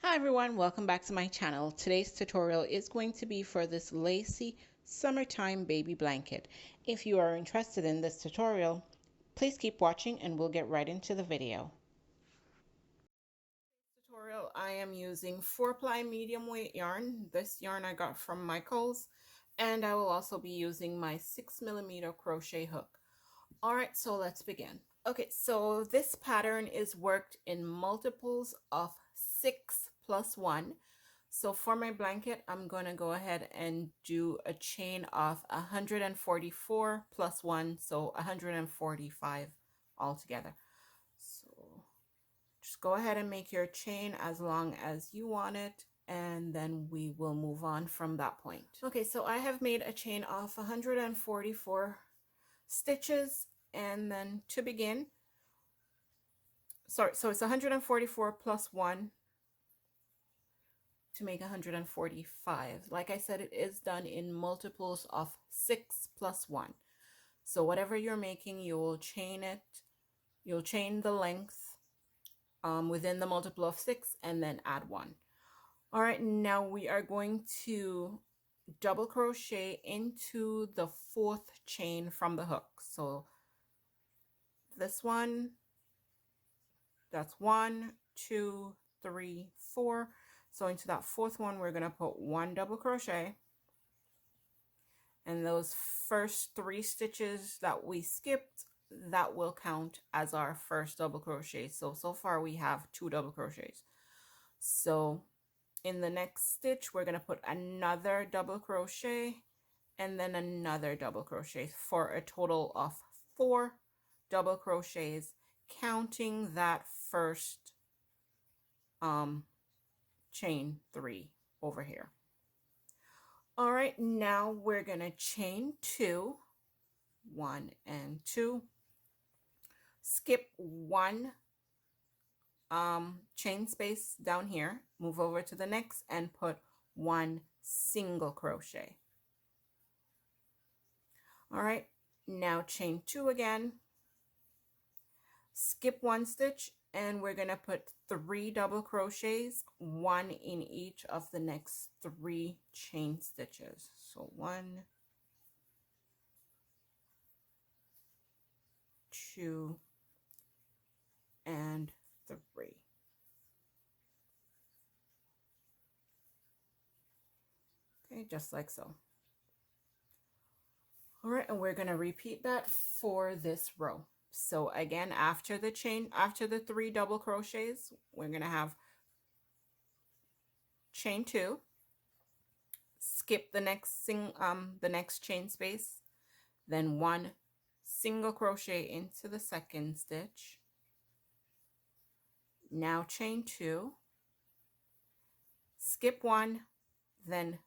Hi everyone, welcome back to my channel. Today's tutorial is going to be for this lacy summertime baby blanket. If you are interested in this tutorial, please keep watching and we'll get right into the video. Today's tutorial, I am using 4-ply medium weight yarn. This yarn I got from Michaels, and I will also be using my 6mm crochet hook. Alright, so let's begin. Okay, so this pattern is worked in multiples of 6 plus 1. So for my blanket, I'm going to go ahead and do a chain of 144 plus 1, so 145 altogether. So just go ahead and make your chain as long as you want it, and then we will move on from that point. Okay, so I have made a chain of 144 stitches, and then to begin, so it's 144 plus 1 to make 145. Like I said, it is done in multiples of 6 plus 1. So whatever you're making, you will chain it. You'll chain the length within the multiple of 6 and then add 1. All right, now we are going to double crochet into the 4th chain from the hook. So this one, that's 1, 2, 3, 4. So into that 4th one, we're going to put 1 double crochet. And those first 3 stitches that we skipped, that will count as our first double crochet. So far we have 2 double crochets. So in the next stitch, we're going to put another double crochet and then another double crochet for a total of 4 double crochets, counting that first chain 3 over here. All right, now we're gonna chain 2, 1 and 2, skip 1 chain space down here, move over to the next and put 1 single crochet. All right, now chain 2 again, skip 1 stitch, and we're going to put 3 double crochets, 1 in each of the next 3 chain stitches. So 1, 2, and 3. Okay, just like so. All right, and we're going to repeat that for this row. So again, after the 3 double crochets, we're going to have chain 2, skip the next chain space, then 1 single crochet into the 2nd stitch. Now chain 2, skip 1, then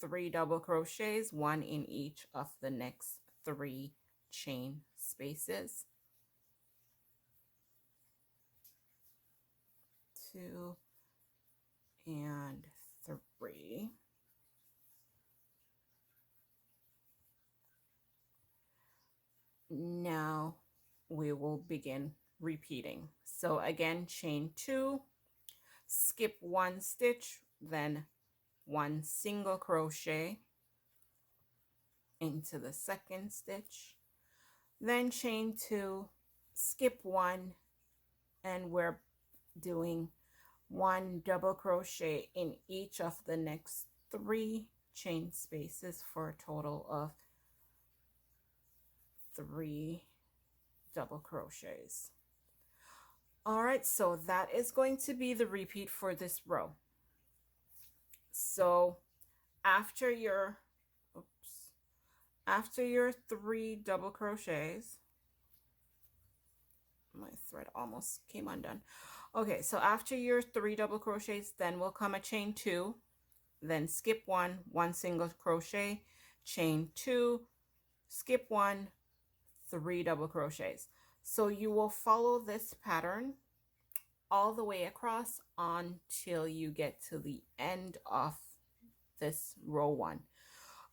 3 double crochets, 1 in each of the next 3 chain spaces. 2 and 3. Now we will begin repeating. So again, chain 2, skip 1 stitch, then 1 single crochet into the 2nd stitch, then chain 2, skip 1, and we're doing 1 double crochet in each of the next 3 chain spaces for a total of 3 double crochets. All right, so that is going to be the repeat for this row. So after your 3 double crochets, my thread almost came undone. Okay, so after your 3 double crochets, then will come a chain 2, then skip 1, 1 single crochet, chain 2, skip 1, 3 double crochets. So you will follow this pattern all the way across until you get to the end of this row 1.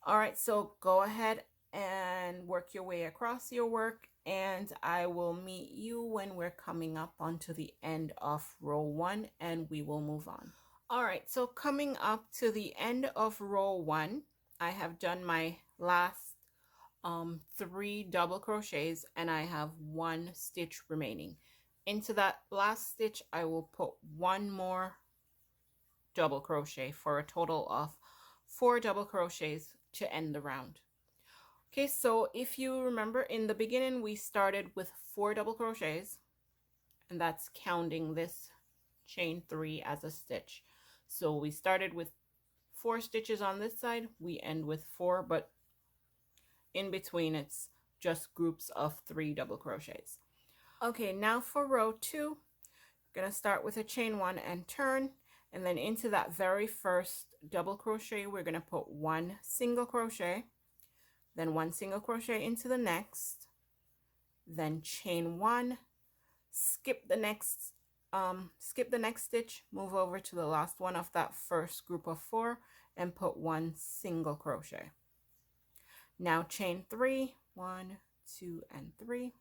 All right, so go ahead and work your way across your work, and I will meet you when we're coming up onto the end of row 1 and we will move on. All right, so coming up to the end of row 1, I have done my last 3 double crochets and I have 1 stitch remaining. Into that last stitch I will put 1 more double crochet for a total of 4 double crochets to end the round. Okay, so if you remember, in the beginning we started with 4 double crochets, and that's counting this chain 3 as a stitch. So we started with 4 stitches on this side, we end with 4, but in between it's just groups of 3 double crochets. Okay, now for row 2, I'm gonna start with a chain 1 and turn, and then into that very first double crochet we're gonna put 1 single crochet, then 1 single crochet into the next, then chain 1, skip the next stitch, move over to the last one of that first group of 4 and put 1 single crochet. Now chain 3, 1, 2, and 3.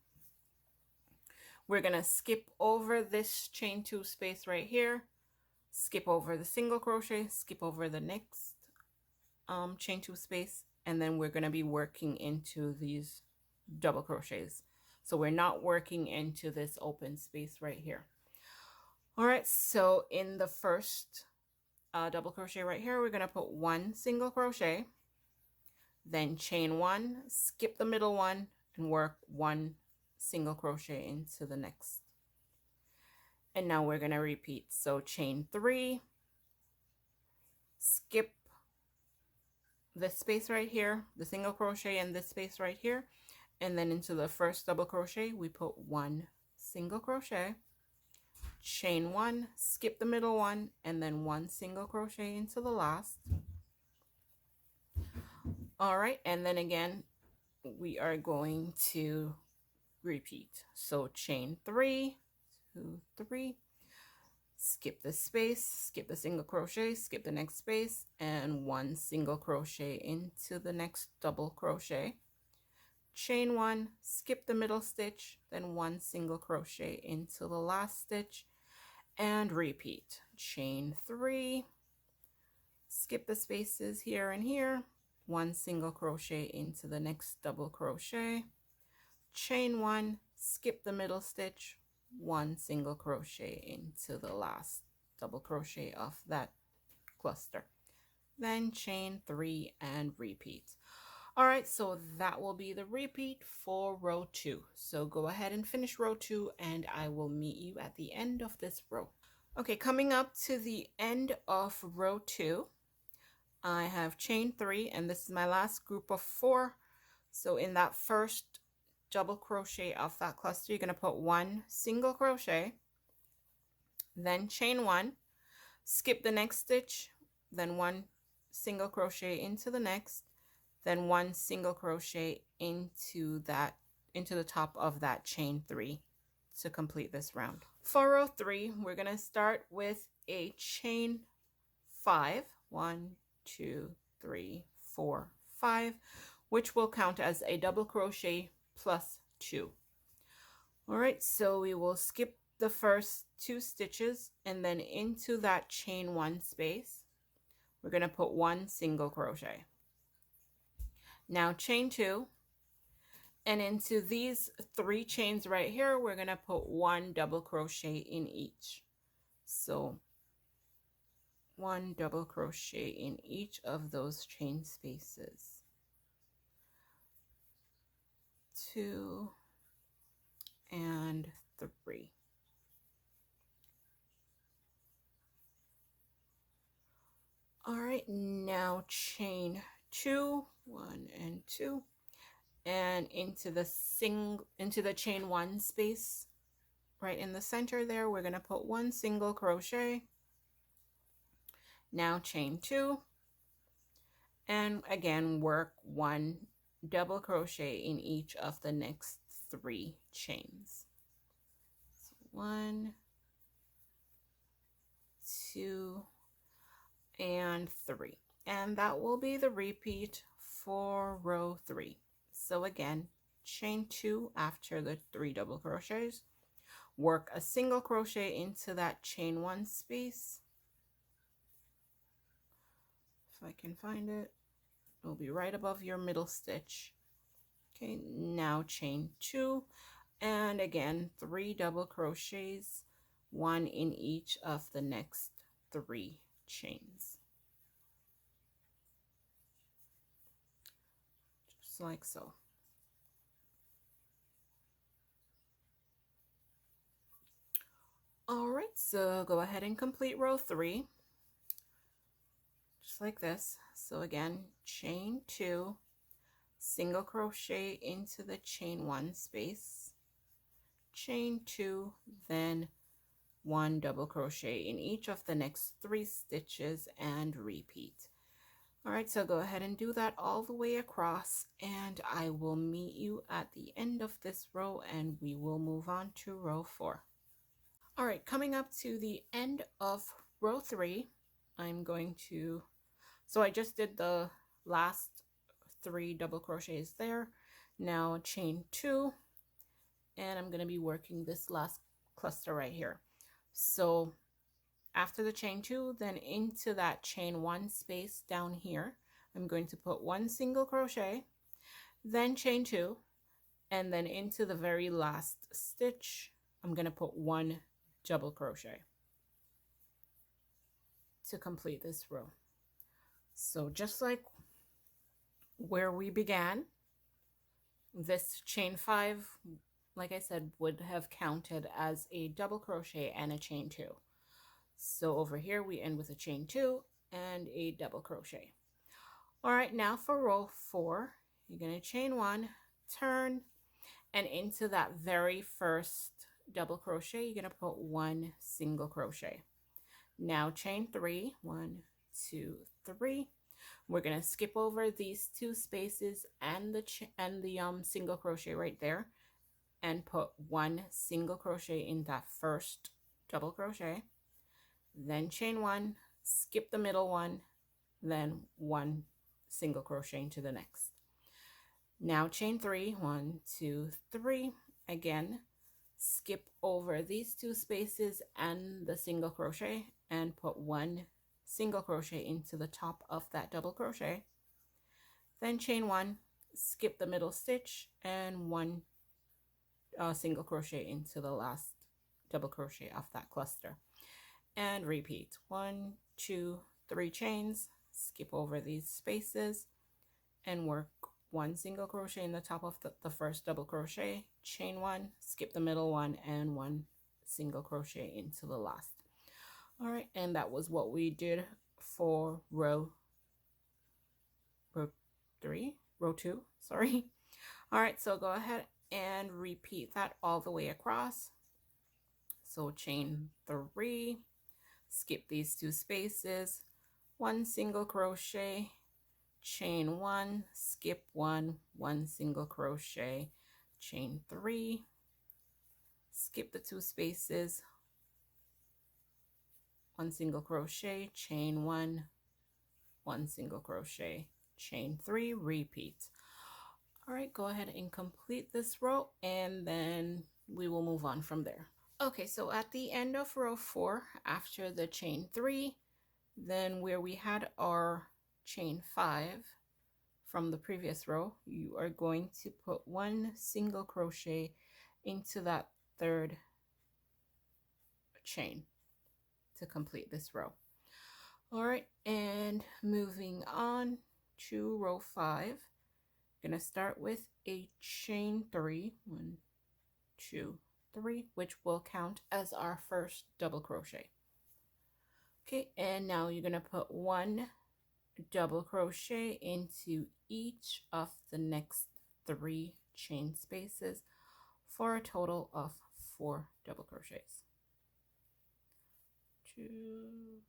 We're gonna skip over this chain 2 space right here, skip over the single crochet, skip over the next chain 2 space, and then we're gonna be working into these double crochets. So we're not working into this open space right here. All right, so in the first double crochet right here, we're gonna put 1 single crochet, then chain 1, skip the middle one, and work 1 single crochet into the next. And now we're gonna repeat. So chain 3, skip this space right here, the single crochet in this space right here, and then into the first double crochet we put 1 single crochet, chain 1, skip the middle one, and then 1 single crochet into the last. All right, and then again we are going to repeat. So chain 3, 2, 3, skip this space, skip the single crochet, skip the next space, and 1 single crochet into the next double crochet, chain 1, skip the middle stitch, then 1 single crochet into the last stitch, and repeat. Chain 3, skip the spaces here and here, 1 single crochet into the next double crochet, chain 1, skip the middle stitch, 1 single crochet into the last double crochet of that cluster, then chain 3 and repeat. All right, so that will be the repeat for row 2. So go ahead and finish row 2 and I will meet you at the end of this row. Okay, coming up to the end of row 2, I have chain 3, and this is my last group of 4. So in that first double crochet of that cluster, you're going to put 1 single crochet, then chain 1, skip the next stitch, then 1 single crochet into the next, then 1 single crochet into the top of that chain 3 to complete this round. For row 3, we're going to start with a chain 5, 1, 2, 3, 4, 5, which will count as a double crochet plus 2. All right, so we will skip the first 2 stitches, and then into that chain 1 space we're going to put 1 single crochet. Now chain 2, and into these 3 chains right here we're going to put 1 double crochet in each. So 1 double crochet in each of those chain spaces. 2 and 3. All right, now chain 2, 1 and 2, and into the chain 1 space right in the center there we're going to put 1 single crochet. Now chain 2, and again work 1 double crochet in each of the next 3 chains. So 1, 2, and 3, and that will be the repeat for row 3. So again, chain 2 after the 3 double crochets, work a single crochet into that chain 1 space, I can find it. It'll be right above your middle stitch. Okay, now chain 2, and again 3 double crochets, 1 in each of the next 3 chains, just like so. All right, so go ahead and complete row 3 just like this. So again, chain 2, single crochet into the chain 1 space, chain 2, then 1 double crochet in each of the next 3 stitches and repeat. All right, so go ahead and do that all the way across, and I will meet you at the end of this row and we will move on to row 4. All right, coming up to the end of row 3, I'm going to, so I just did the last 3 double crochets there. Now chain 2, and I'm going to be working this last cluster right here. So after the chain 2, then into that chain 1 space down here, I'm going to put 1 single crochet, then chain 2, and then into the very last stitch, I'm going to put 1 double crochet to complete this row. So just like where we began, this chain 5, like I said, would have counted as a double crochet and a chain 2. So over here we end with a chain 2 and a double crochet. All right, now for row 4, you're going to chain 1, turn, and into that very first double crochet, you're going to put 1 single crochet. Now chain 3, 1, 2, 3. We're going to skip over these 2 spaces and the single crochet right there and put 1 single crochet in that first double crochet. Then chain 1, skip the middle one, then 1 single crochet into the next. Now chain 3, 1, 2, 3. Again, skip over these 2 spaces and the single crochet and put 1 single crochet into the top of that double crochet. Then chain 1, skip the middle stitch, and 1 single crochet into the last double crochet of that cluster. And repeat 1, 2, 3 chains, skip over these spaces and work 1 single crochet in the top of the first double crochet, chain 1, skip the middle one, and 1 single crochet into the last. All right, and that was what we did for row 2, sorry. All right, so go ahead and repeat that all the way across. So chain 3, skip these 2 spaces, 1 single crochet, chain 1, skip 1, 1 single crochet, chain 3, skip the 2 spaces, 1 single crochet, chain 1, 1 single crochet, chain 3, repeat. All right, go ahead and complete this row and then we will move on from there. Okay, so at the end of row 4, after the chain 3, then where we had our chain 5 from the previous row, you are going to put 1 single crochet into that 3rd chain to complete this row. All right, and moving on to row 5, gonna start with a chain 3, 1, 2, 3, which will count as our first double crochet. Okay, and now you're gonna put 1 double crochet into each of the next 3 chain spaces for a total of 4 double crochets. 2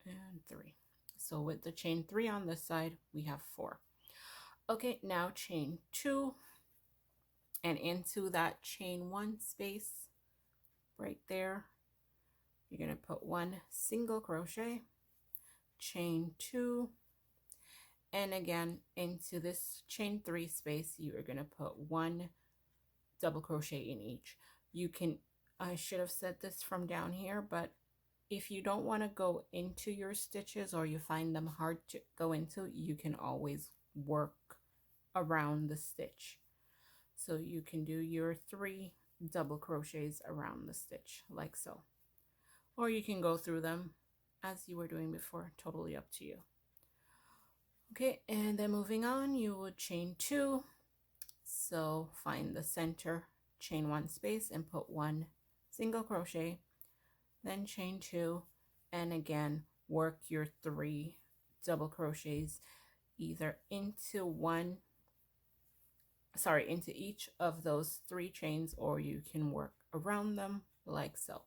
and 3. So with the chain 3 on this side, we have 4. Okay, now chain 2, and into that chain 1 space right there, you're going to put 1 single crochet, chain 2, and again into this chain 3 space, you are going to put 1 double crochet in each. You can, I should have said this from down here, but If you don't want to go into your stitches or you find them hard to go into, you can always work around the stitch. So you can do your 3 double crochets around the stitch like so. Or you can go through them as you were doing before, totally up to you. Okay, and then moving on, you would chain 2. So find the center, chain 1 space and put 1 single crochet, then chain 2, and again work your 3 double crochets either into into each of those 3 chains, or you can work around them like so.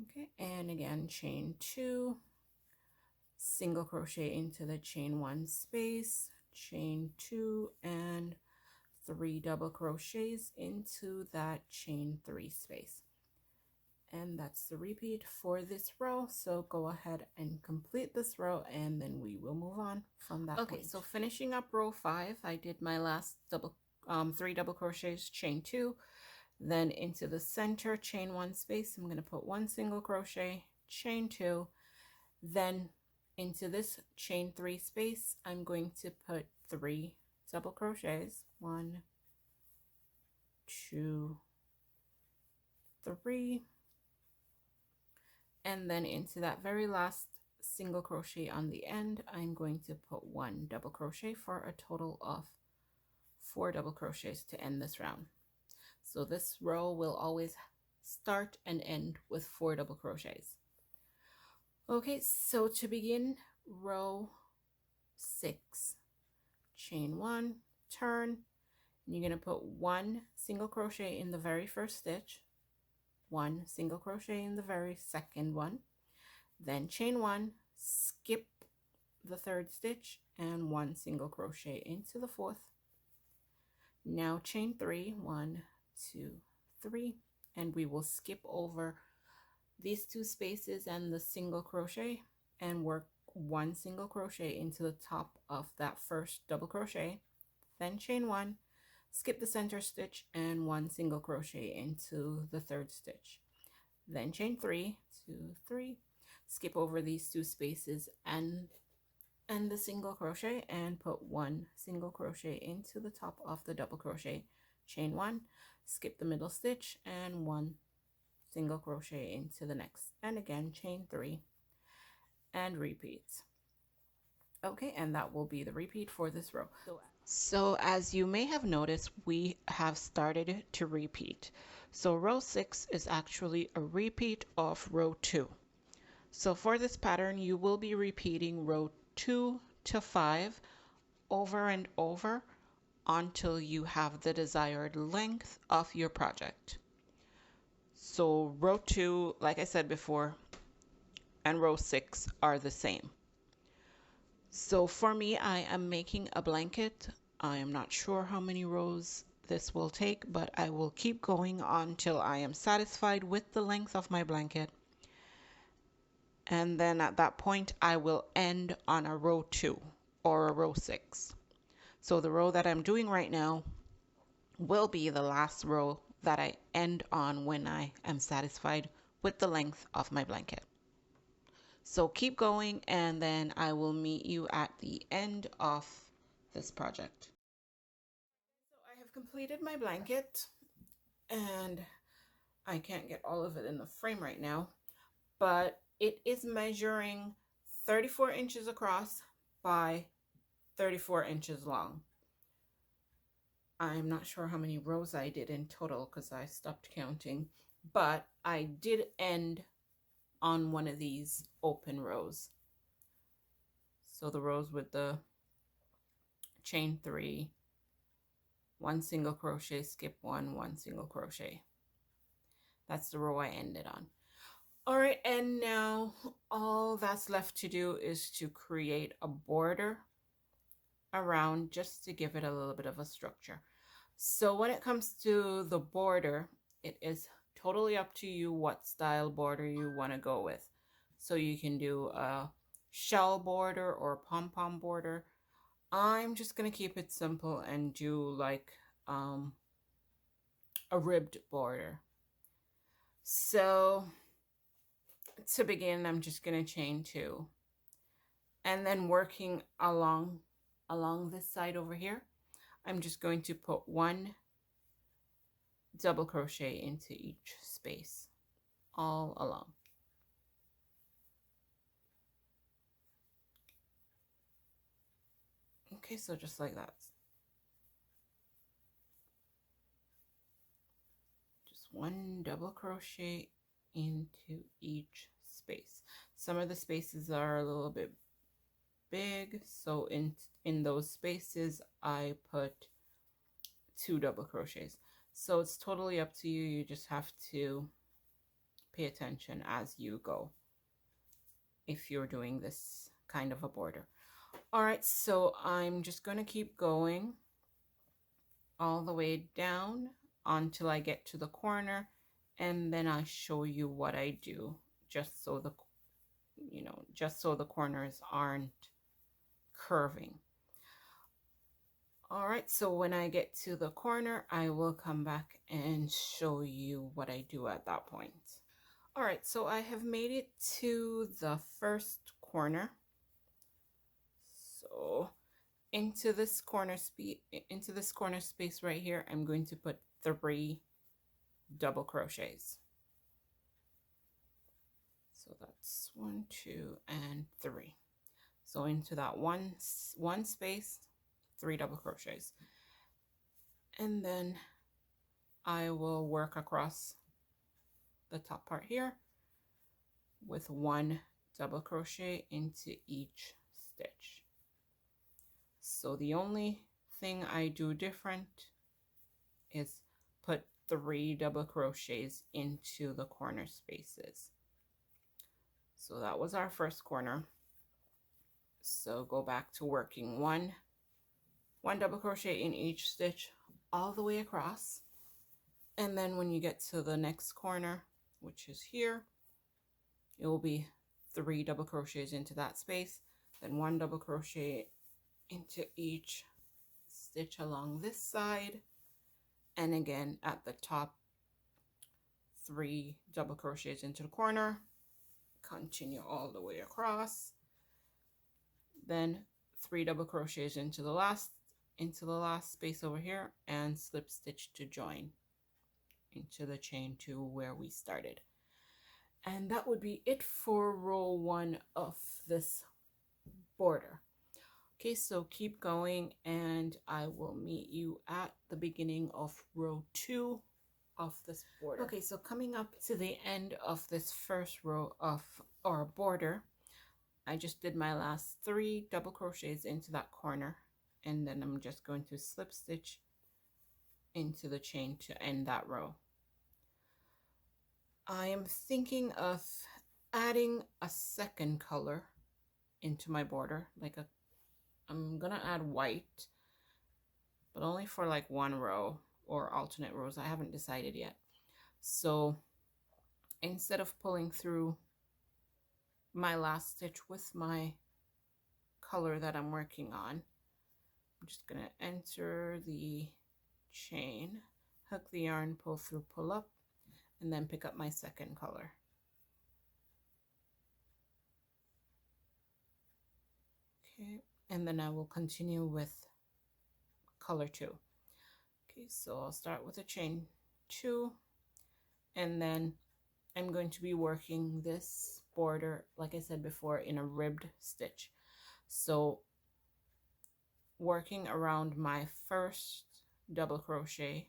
Okay, and again chain 2, single crochet into the chain 1 space, chain 2, and 3 double crochets into that chain 3 space. And that's the repeat for this row. So go ahead and complete this row, and then we will move on from that point. So finishing up row 5, I did my last 3 double crochets, chain 2, then into the center, chain 1 space. I'm going to put 1 single crochet, chain 2, then into this chain 3 space, I'm going to put 3 double crochets, 1, 2, 3, and then into that very last single crochet on the end, I'm going to put 1 double crochet for a total of 4 double crochets to end this round. So this row will always start and end with 4 double crochets. Okay, so to begin row 6, chain 1, turn, and you're going to put 1 single crochet in the very first stitch, 1 single crochet in the very second one, then chain 1, skip the 3rd stitch, and 1 single crochet into the 4th. Now chain 3, 1, 2, 3, and we will skip over these 2 spaces and the single crochet and work 1 single crochet into the top of that first double crochet, then chain 1, skip the center stitch, and 1 single crochet into the 3rd stitch, then chain 3, 2, 3, skip over these 2 spaces and the single crochet and put 1 single crochet into the top of the double crochet, chain 1, skip the middle stitch, and 1 single crochet into the next, and again chain 3 and repeat. Okay, and that will be the repeat for this row. So as you may have noticed, we have started to repeat. So row 6 is actually a repeat of row 2. So for this pattern, you will be repeating row 2 to 5 over and over until you have the desired length of your project. So row 2, like I said before, and row 6 are the same. So for me, I am making a blanket. I am not sure how many rows this will take, but I will keep going until I am satisfied with the length of my blanket. And then at that point, I will end on a row 2 or a row 6. So the row that I'm doing right now will be the last row that I end on when I am satisfied with the length of my blanket. So keep going, and then I will meet you at the end of this project. So I have completed my blanket, and I can't get all of it in the frame right now, but it is measuring 34 inches across by 34 inches long. I'm not sure how many rows I did in total because I stopped counting, but I did end on one of these open rows. So the rows with the chain 3, 1 single crochet, skip 1, 1 single crochet. That's the row I ended on. All right, and now all that's left to do is to create a border around, just to give it a little bit of a structure. So when it comes to the border, it is totally up to you what style border you want to go with. So you can do a shell border or pom-pom border. I'm just going to keep it simple and do like a ribbed border. So to begin, I'm just going to chain 2, and then working along this side over here, I'm just going to put 1 double crochet into each space all along. Okay, so just like that. Just 1 double crochet into each space. Some of the spaces are a little bit big, so in those spaces I put 2 double crochets. So it's totally up to you. You just have to pay attention as you go if you're doing this kind of a border. All right, so I'm just going to keep going all the way down until I get to the corner, and then I show you what I do, just so the just so the corners aren't curving. All right, so when I get to the corner, I will come back and show you what I do at that point. All right, so I have made it to the first corner. So into this corner space right here, I'm going to put 3 double crochets. So that's 1, 2, and 3. So into that one space, 3 double crochets, and then I will work across the top part here with 1 double crochet into each stitch. So the only thing I do different is put 3 double crochets into the corner spaces. So that was our first corner. So go back to working one double crochet in each stitch all the way across, and then when you get to the next corner, which is here, it will be 3 double crochets into that space, then 1 double crochet into each stitch along this side, and again at the top 3 double crochets into the corner, continue all the way across, then 3 double crochets into the last space over here, and slip stitch to join into the chain 2 where we started. And that would be it for row 1 of this border. Okay, so keep going and I will meet you at the beginning of row 2 of this border. Okay, so coming up to the end of this first row of our border, I just did my last 3 double crochets into that corner, and then I'm just going to slip stitch into the chain to end that row. I am thinking of adding a second color into my border, I'm gonna add white, but only for like 1 row or alternate rows. I haven't decided yet. So instead of pulling through my last stitch with my color that I'm working on, I'm just gonna enter the chain, hook the yarn, pull through, pull up, and then pick up my second color. Okay, and then I will continue with color 2. Okay, so I'll start with a chain 2, and then I'm going to be working this border, like I said before, in a ribbed stitch. So working around my first double crochet,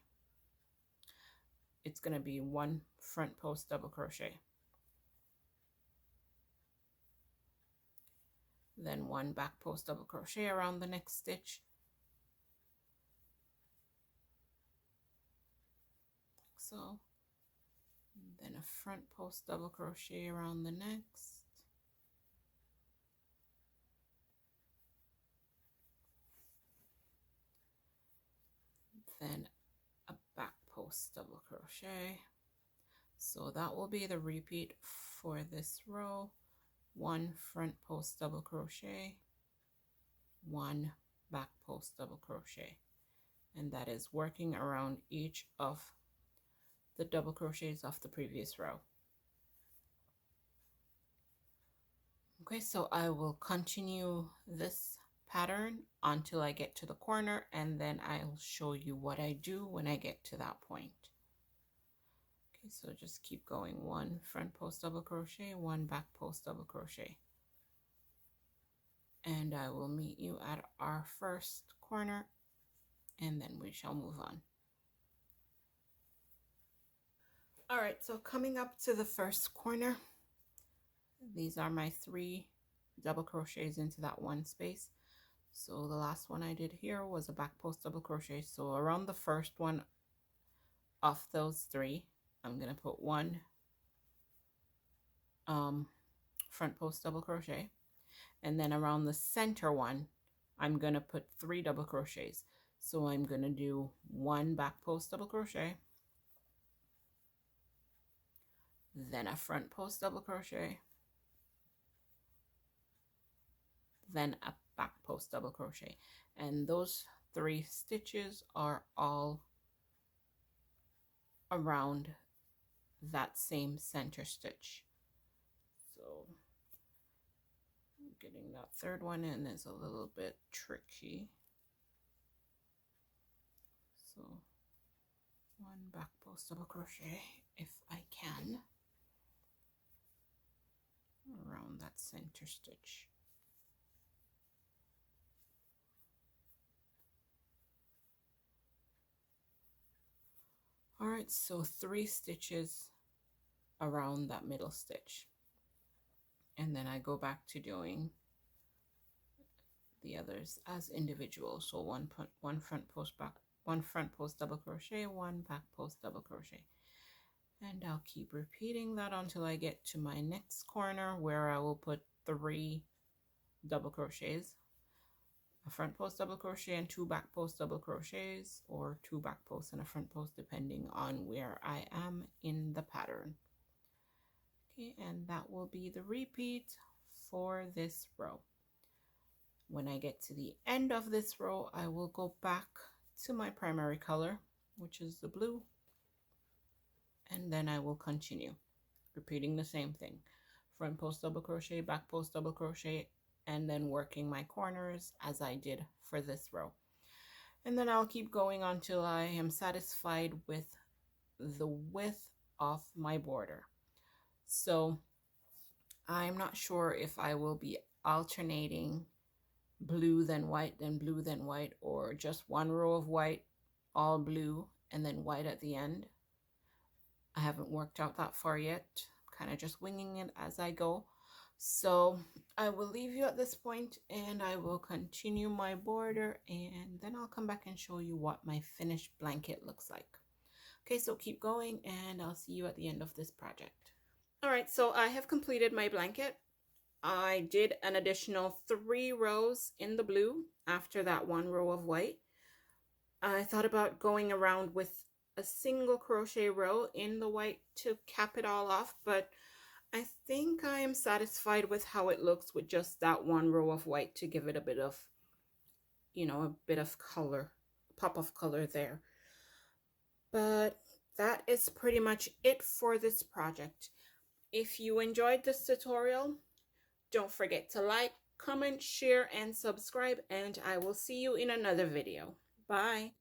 it's going to be 1 front post double crochet, then 1 back post double crochet around the next stitch, like so, then a front post double crochet around the next, then a back post double crochet. So that will be the repeat for this row: 1 front post double crochet, 1 back post double crochet, and that is working around each of the double crochets off the previous row. Okay, so I will continue this pattern until I get to the corner, and then I'll show you what I do when I get to that point. Okay, so just keep going. One front post double crochet, one back post double crochet. And I will meet you at our first corner, and then we shall move on. All right, so coming up to the first corner, these are my 3 double crochets into that one space. So the last one I did here was a back post double crochet. So around the first one of those 3, I'm gonna put 1 front post double crochet, and then around the center one I'm gonna put 3 double crochets. So I'm gonna do 1 back post double crochet, then a front post double crochet, then a back post double crochet, and those 3 stitches are all around that same center stitch. So getting that third one in is a little bit tricky. So 1 back post double crochet if I can around that center stitch. All right, so 3 stitches around that middle stitch, and then I go back to doing the others as individual. So one front post back, 1 front post double crochet, 1 back post double crochet, and I'll keep repeating that until I get to my next corner, where I will put 3 double crochets, a front post double crochet and 2 back post double crochets, or 2 back posts and a front post, depending on where I am in the pattern. Okay, and that will be the repeat for this row. When I get to the end of this row, I will go back to my primary color, which is the blue, and then I will continue repeating the same thing: front post double crochet, back post double crochet, and then working my corners as I did for this row. And then I'll keep going until I am satisfied with the width of my border. So I'm not sure if I will be alternating blue then white, then blue then white, or just one row of white, all blue, and then white at the end. I haven't worked out that far yet, kind of just winging it as I go. So I will leave you at this point, and I will continue my border, and then I'll come back and show you what my finished blanket looks like. Okay, so keep going, and I'll see you at the end of this project. All right, so I have completed my blanket. I did an additional 3 rows in the blue after that 1 row of white. I thought about going around with a single crochet row in the white to cap it all off, but I think I am satisfied with how it looks with just that 1 row of white to give it a bit of, you know, a bit of color, pop of color there. But that is pretty much it for this project. If you enjoyed this tutorial, don't forget to like, comment, share, and subscribe, and I will see you in another video. Bye.